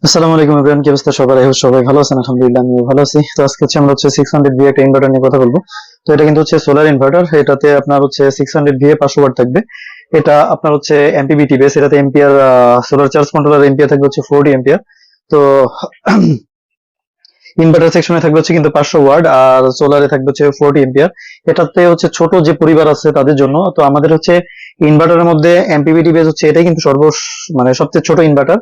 আসসালামু আলাইকুম এভরিওয়ান, কি অবস্থা সবার? সবাই ভালো আছেন? আলহামদুলিল্লাহ আমিও ভালো আছি। তো আজকে আমরা 600 ভি একটা ইনভার্টার নিয়ে কথা বলবো। তো এটা কিন্তু সোলার ইনভার্টার। এটাতে আপনার 600 ভি 500 ওয়াট থাকবে। এটা আপনার এমপিপিটি বেস। এটাতে ampere solar charge controller ampere থাকবে 40 এম্পিয়ার। তো ইনভার্টার সেকশনে থাকবে কিন্তু 500 ওয়াট, আর সোলারে থাকবে 40 এম্পিয়ার। এটাতে ছোট যে পরিবার আছে তাদের জন্য। তো আমাদের ইনভার্টারের মধ্যে এমপিপিটি বেস এটাই কিন্তু মানে সবচেয়ে ছোট ইনভার্টার।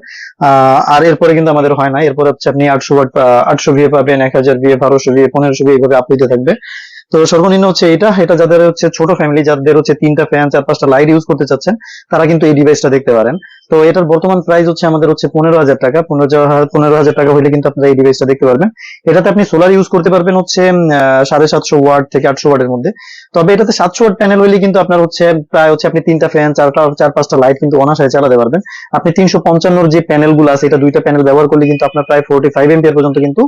আর এরপরে কিন্তু আমাদের হয় না। এরপরে আপনি 800 ওয়াট, 800 ভিএ পাবেন, 1000 ভিএ, 1200 ভিএ, 1500 ভিএ, এইভাবে আপ হইতে থাকবে। তো সর্বনিম্ন এটা এটা যাদের ছোট ফ্যামিলি, যাদের তিনটা ফ্যান, 4-5টা লাইট ইউজ করতে চাচ্ছেন, তারা কিন্তু এই ডিভাইসটা দেখতে পারেন। তো এটার বর্তমান প্রাইস আমাদের 15,000 টাকা। 15,000 টাকা হলে কিন্তু আপনারা এই ডিভাইসটা দেখতে পারবেন। এটাতে আপনি সোলার ইউজ করতে পারবেন 750 ওয়াট থেকে 800 ওয়াটের মধ্যে। তবে এটাতে 700 ওয়াট প্যানেল হইলে কিন্তু আপনার প্রায় আপনি তিনটা ফ্যান, 4-5টা লাইট কিন্তু অনায়াসে চালাতে পারবেন। আপনি 355 যে প্যানেল গুলো আছে, এটা দুইটা প্যানেল ব্যবহার করলে কিন্তু আপনার প্রায় 45 এম্পিয়ার পর্যন্ত কিন্তু,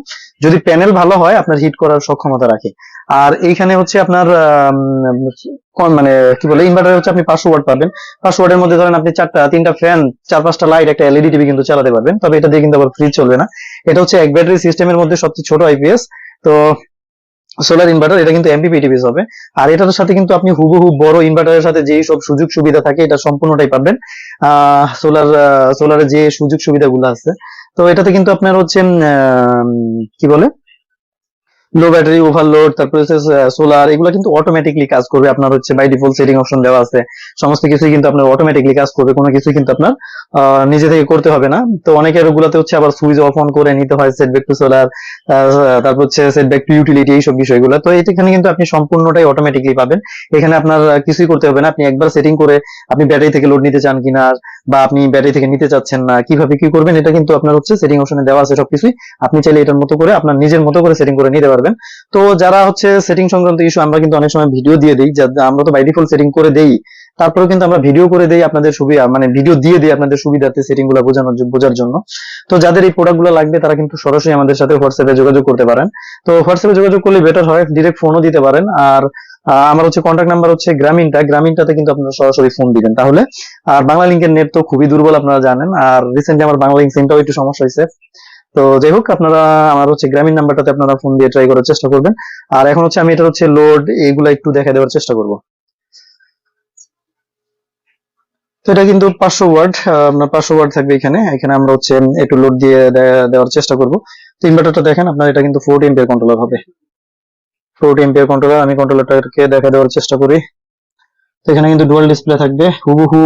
যদি প্যানেল ভালো হয়, আপনার হিট করার সক্ষমতা রাখে। আর এইখানে আপনার মানে কি বলে, ইনভার্টার আপনি 500 ওয়াট পাবেন। 500 ওয়াটের মধ্যে ধরেন আপনি তিনটা ফ্যান, 4-5টা লাইট, একটা এলইডি টিভি কিন্তু চালাতে পারবেন। তবে এটা দিয়ে কিন্তু আবার ফ্রিজ চলবে না। এটা এক ব্যাটারি সিস্টেমের মধ্যে সবচেয়ে ছোট আইপিএস। তো সোলার ইনভার্টার, এটা কিন্তু এমপিপিটি বেস হবে। আর এটার সাথে কিন্তু আপনি হুবহু বড় ইনভার্টারের সাথে যেই সব সুযোগ সুবিধা থাকে, এটা সম্পূর্ণটাই পাবেন সোলারে যে সুযোগ সুবিধাগুলো আছে। তো এটাতে কিন্তু আপনার কি বলে, লো ব্যাটারি, ওভারলোড, তারপরে সোলার, এগুলো কিন্তু অটোমেটিকলি কাজ করবে। আপনার বাই ডিফল্ট সেটিং অপশন দেওয়া আছে। সমস্ত কিছুই কিন্তু আপনার অটোমেটিকলি কাজ করবে। কোনো কিছুই কিন্তু আপনার নিজে থেকে করতে হবে না। তো অনেকের ওগুলাতে আবার সুইচ অফ অন করে নিতে হয়, সেট ব্যাক টু সোলার, তারপর সেট ব্যাক টু ইউটিলিটি, এইসব বিষয়গুলো। তো এখানে কিন্তু আপনি সম্পূর্ণটাই অটোমেটিকলি পাবেন। এখানে আপনার কিছুই করতে হবে না। আপনি একবার সেটিং করে, আপনি ব্যাটারি থেকে লোড নিতে চান কিনা, বা আপনি ব্যাটারি থেকে নিতে চাচ্ছেন না, কিভাবে কি করবেন, এটা কিন্তু আপনার সেটিং অপশনে দেওয়া আছে সবকিছুই। আপনি চাইলে এটার মতো করে, আপনার নিজের মতো করে সেটিং করে নিতে পারবেন। তো যারা সেটিং সংক্রান্ত ইস্যু, আমরা কিন্তু অনেক সময় ভিডিও দিয়ে দিই, আমরা তো বাই ডিফল্ট সেটিং করে দেই, তারপরে কিন্তু আমরা ভিডিও করে দেই আপনাদের সুবিধা, মানে ভিডিও দিয়ে দিই আপনাদের সুবিধার্থে সেটিং গুলো বোঝার জন্য। তো যাদের এই প্রোডাক্ট গুলো লাগবে, তারা কিন্তু সরাসরি আমাদের সাথে হোয়াটসঅ্যাপে যোগাযোগ করতে পারেন। তো হোয়াটসঅ্যাপে যোগাযোগ করলে বেটার হয়, ডিরেক্ট ফোনও দিতে পারেন। আর আমার কন্ট্যাক্ট নাম্বার গ্রামীণটাতে কিন্তু আপনারা সরাসরি ফোন দিবেন তাহলে। আর বাংলা লিঙ্কের নেট তো খুবই দুর্বল, আপনারা জানেন। আর রিসেন্টলি আমার বাংলা লিঙ্ক সিমটাও একটু সমস্যা হয়েছে। তো যাই হোক, আপনারা আমার গ্রামীণ নাম্বারটাতে আপনারা ফোন দিয়ে ট্রাই করার চেষ্টা করবেন। আর এখন আমি এটা লোড, এগুলা একটু দেখা দেওয়ার চেষ্টা করব। তো এটা কিন্তু 500 ওয়াট, আপনার 500 ওয়াট থাকবে এখানে। এখানে আমরা একটু লোড দিয়ে দেওয়ার চেষ্টা করব। তো ইনভার্টারটা দেখেন, আপনার এটা কিন্তু 40 এম্পিয়ার কন্ট্রোলার হবে। 40 এম্পিয়ার কন্ট্রোলার। আমি কন্ট্রোলারটাকে দেখা দেওয়ার চেষ্টা করি। তো এখানে কিন্তু ডুয়াল ডিসপ্লে থাকবে, হুবহু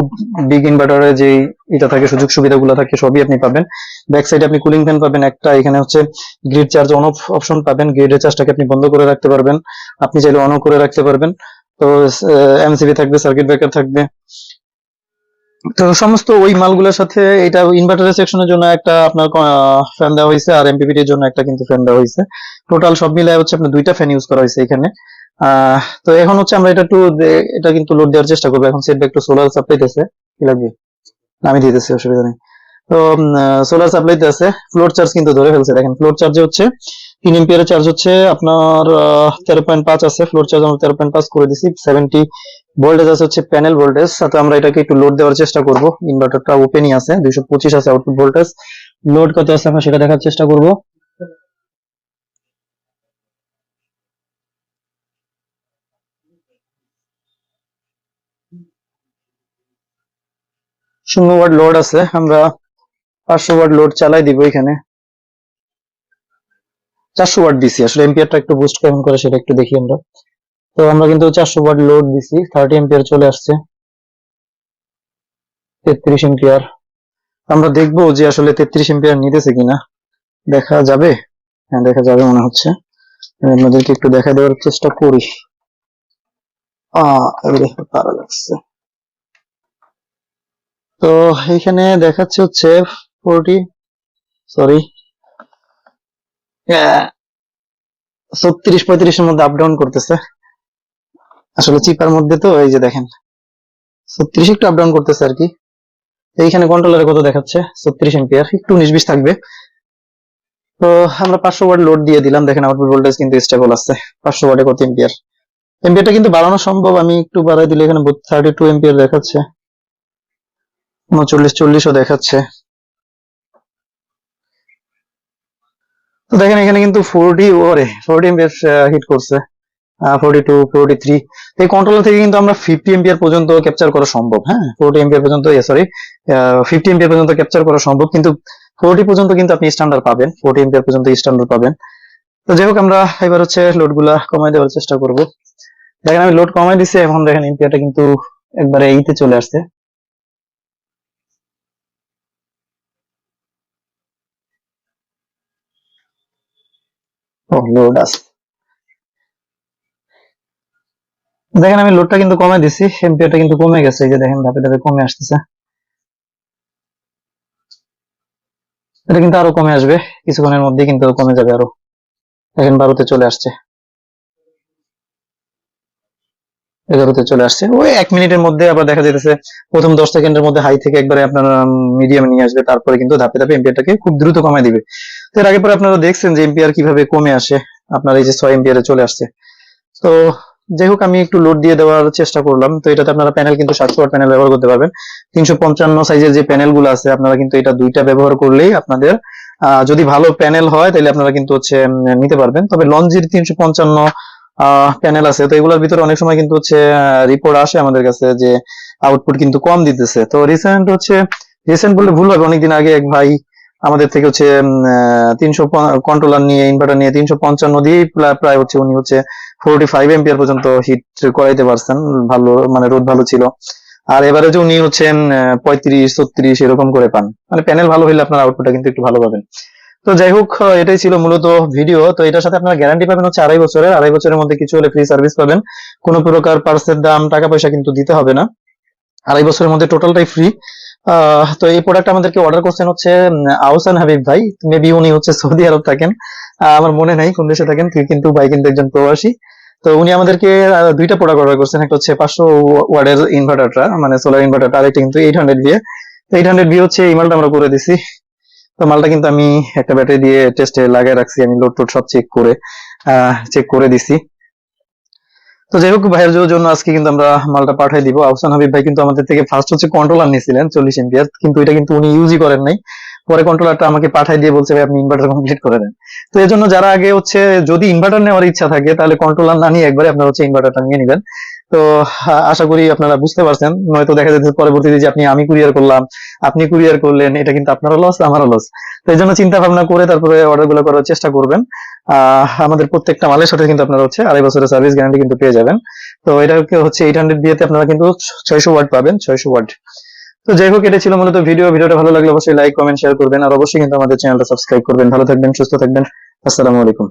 বিগ ইনভার্টারে যে এটা থাকে, সুযোগ সুবিধাগুলো থাকে, সবই আপনি পাবেন। ব্যাক সাইডে আপনি কুলিং ফ্যান পাবেন একটা। এখানে grid charge on of option পাবেন। গ্রিডের চার্জটাকে আপনি বন্ধ করে রাখতে পারবেন, আপনি চাইলে অনও করে রাখতে পারবেন। তো এমসিবি থাকবে, সার্কিট ব্রেকার থাকবে। তো সমস্ত ওই মালগুলোর সাথে এটা ইনভার্টারের সেকশনের জন্য একটা আপনার ফ্যান দেওয়া হয়েছে, আর এমপিপিটির জন্য একটা কিন্তু ফ্যান দেওয়া হয়েছে। টোটাল সব মিলায় আপনার দুইটা ফ্যান ইউজ করা হয়েছে এখানে। তো এখন আমরা এটা কিন্তু লোড দেওয়ার চেষ্টা করবো। এখন set back to solar supply দিতেছে, কি লাগবে আমি দিতেছি, অসুবিধা নেই। তো সোলার সাপ্লাই আছে। ফ্লোর চার্জ কিন্তু ধরে ফেলছে, দেখেন ফ্লোর চার্জে 3 এম্পিয়ারের চার্জ আপনার 13.5 আছে। ফ্লোর চার্জ আমরা 13.5 করে দিছি। 70 ভোল্টেজ আছে প্যানেল ভোল্টেজ। সাথে আমরা এটাকে একটু লোড দেওয়ার চেষ্টা করব। ইনভার্টারটা ওপেনই আছে, 225 আছে আউটপুট ভোল্টেজ। লোড কত আছে আমরা সেটা দেখার চেষ্টা করব। শূন্য ওয়াট লোড আছে। আমরা 500 ওয়াট লোড চালাই দিব এখানে। 400 ওয়াট দিছি। আসলে এম্পিয়ারটা একটু বুস্ট কেমন করে সেটা একটু দেখি আমরা। তো আমরা কিন্তু 400 ওয়াট লোড দিছি, 30 এম্পিয়ার চলে আসছে, 33 এম্পিয়ার। আমরা দেখবো যে আসলে 33 এম্পিয়ার নিতেছে কিনা, দেখা যাবে। হ্যাঁ, দেখা যাবে মনে হচ্ছে। আমি আপনাদেরকে একটু দেখা দেওয়ার চেষ্টা করি। তারা লাগছে। তো এখানে দেখাচ্ছে 40, সরি, 36-35 মধ্যে আপ ডাউন করতেছে। আসলে চিপার মধ্যে তো এই যে দেখেন 36 একটু আপ ডাউন করতেছে আর কি। এইখানে কন্ট্রোলারে কত দেখাচ্ছে, 36 এম্পিয়ার, একটু 19-20 থাকবে। তো আমরা 500 ওয়াট লোড দিয়ে দিলাম। দেখেন আউটপুট ভোল্টেজ কিন্তু স্টেবল আছে। 500 ওয়াটে কত এম্পিয়ার, এম্পিয়ারটা কিন্তু বাড়ানো সম্ভব। আমি একটু বাড়াই দিলে এখানে 32 এম্পিয়ার দেখাচ্ছে, 39-40ও দেখাচ্ছে। তো দেখেন এখানে কিন্তু 40 এম্পিয়ার হিট করছে, 42, 43। এই কন্ট্রোলার থেকে কিন্তু আমরা 50 এম্পিয়ার পর্যন্ত ক্যাপচার করা সম্ভব। হ্যাঁ, 40 এম্পিয়ার পর্যন্ত, সরি 50 এম্পিয়ার পর্যন্ত ক্যাপচার করা সম্ভব, কিন্তু 40 পর্যন্ত কিন্তু আপনি স্ট্যান্ডার্ড পাবেন, 40 এম্পিয়ার পর্যন্ত স্ট্যান্ডার্ড পাবেন। তো যাই হোক, আমরা এবার হচ্ছে লোড গুলা কমাই দেওয়ার চেষ্টা করব। দেখেন আমি লোড কমাই দিছি, এখন দেখেন এম্পিয়ারটা কিন্তু একবারে এইতে চলে আসছে। ও লোড আছে, দেখেন আমি লোডটা কিন্তু কমাই দিছি, এম্পিয়ারটা কিন্তু কমে গেছে, এই যে দেখেন ধাপে ধাপে কমে আসতেছে। এটা কিন্তু আরো কমে আসবে, কিছুক্ষণের মধ্যে কিন্তু কমে যাবে আরো। দেখেন 12-তে চলে আসছে, 11-তে চলে আসছে। ওই 1 মিনিটের মধ্যে আবার দেখা যাইতেছে প্রথম 10 সেকেন্ডের মধ্যে হাই থেকে একবারে আপনার মিডিয়ামে নিয়ে আসবে, তারপরে কিন্তু ধাপে ধাপে এম্পিয়ারটাকে খুব দ্রুত কমায় দিবে। তো এর আগে পরে আপনারা দেখছেন যে এম্পিয়ার কিভাবে কমে আসে, আপনার এই যে 6 এম্পিয়ারে চলে আসছে। তো যাই হোক, আমি একটু লোড দিয়ে দেওয়ার চেষ্টা করলাম। তো এটাতে আপনারা প্যানেল কিন্তু 700 ওয়াট প্যানেল ব্যবহার করতে পারবেন। 355 সাইজের যে প্যানেল গুলো আছে, আপনারা কিন্তু এটা দুইটা ব্যবহার করলেই আপনাদের যদি ভালো প্যানেল হয় তাহলে আপনারা কিন্তু হচ্ছে নিতে পারবেন। তবে লঞ্জির 355 প্যানেল আছে, তো এগুলোর ভিতরে অনেক সময় কিন্তু হচ্ছে রিপোর্ট আসে আমাদের কাছে যে আউটপুট কিন্তু কম দিতেছে। তো রিসেন্ট বললে ভুল হবে, অনেকদিন আগে এক ভাই আমাদের থেকে হচ্ছে 300 কন্ট্রোলার নিয়ে, ইনভার্টার নিয়ে 355 দিয়ে প্রায় হচ্ছে উনি হচ্ছে 45 এম্পিয়ার পর্যন্ত হিট করাইতে পারছেন, ভালো মানে রোদ ভালো ছিল। আর এবারে যে উনি হচ্ছেন 35, 36 এরকম করে পান, মানে প্যানেল ভালো হইলে আপনার আউটপুটটা কিন্তু একটু ভালো পাবেন। তো যাই হোক, এটাই ছিল মূলত ভিডিও। তো এটার সাথে আপনার গ্যারান্টি পাবেন হচ্ছে 2.5 বছরের, 2.5 বছরের মধ্যে কিছু হলে ফ্রি সার্ভিস পাবেন। কোনো প্রকার পার্সের দাম, টাকা পয়সা কিন্তু দিতে হবে না, 2.5 বছরের মধ্যে টোটালটাই ফ্রি। তো এই প্রোডাক্ট আমাদেরকে অর্ডার করছেন হচ্ছে আহসান হাবিব ভাই, মেবি উনি হচ্ছে সৌদি আরব থাকেন, আমার মনে নাই কোন দেশে থাকেন, কিন্তু ভাই কিন্তু একজন প্রবাসী। তো উনি আমাদেরকে দুইটা প্রোডাক্ট অর্ডার করছেন, একটা হচ্ছে 500 ওয়াটের ইনভার্টারটা, মানে সোলার ইনভার্টারটা, আর একটা কিন্তু 800 ভিএ। 800 ভি হচ্ছে এই মালটা আমরা করে দিছি। তো মালটা কিন্তু আমি একটা ব্যাটারি দিয়ে টেস্টে লাগাই রাখছি, আমি লোড টোড সব চেক করে দিছি। তো যাই হোক, ভাইয়ের জন্য আজকে কিন্তু আমরা মালটা পাঠাই দিব। আহসান হাবিব ভাই কিন্তু আমাদের থেকে ফার্স্ট হচ্ছে কন্ট্রোলার নিয়েছিলেন 40 এম্পিয়ার, কিন্তু এটা কিন্তু উনি ইউজই করেন নাই। পরে কন্ট্রোলারটা আমাকে পাঠাই দিয়ে বলছে ভাই আপনি ইনভার্টার কমপ্লিট করে দেন। তো এর জন্য যারা আগে হচ্ছে যদি ইনভার্টার নেওয়ার ইচ্ছা থাকে তাহলে কন্ট্রোলার না নিয়ে একবারে আপনারা হচ্ছে ইনভার্টারটা নিয়ে নেবেন। তো আশা করি আপনারা বুঝতে পারছেন, নয়তো দেখা যাচ্ছে পরবর্তীতে যে আমি কুরিয়ার করলাম, আপনি কুরিয়ার করলেন, এটা কিন্তু আপনারও লস, আমারও লস। তো এই জন্য চিন্তা ভাবনা করে তারপরে অর্ডার গুলো করার চেষ্টা করবেন। আমাদের প্রত্যেকটা মালের সাথে কিন্তু আপনারা হচ্ছে 2.5 বছরের সার্ভিস গ্যারান্টি কিন্তু পেয়ে যাবেন। তো এটাকে হচ্ছে 800 বিয়েতে আপনারা কিন্তু 600 ওয়াট পাবেন, 600 ওয়াট। তো যাই হোক, এটা ছিল মূলত ভিডিওটা ভালো লাগলে অবশ্যই লাইক, কমেন্ট, শেয়ার করবেন, আর অবশ্যই কিন্তু আমাদের চ্যানেলটা সাবস্ক্রাইব করবেন। ভালো থাকবেন, সুস্থ থাকবেন। আসসালামু আলাইকুম।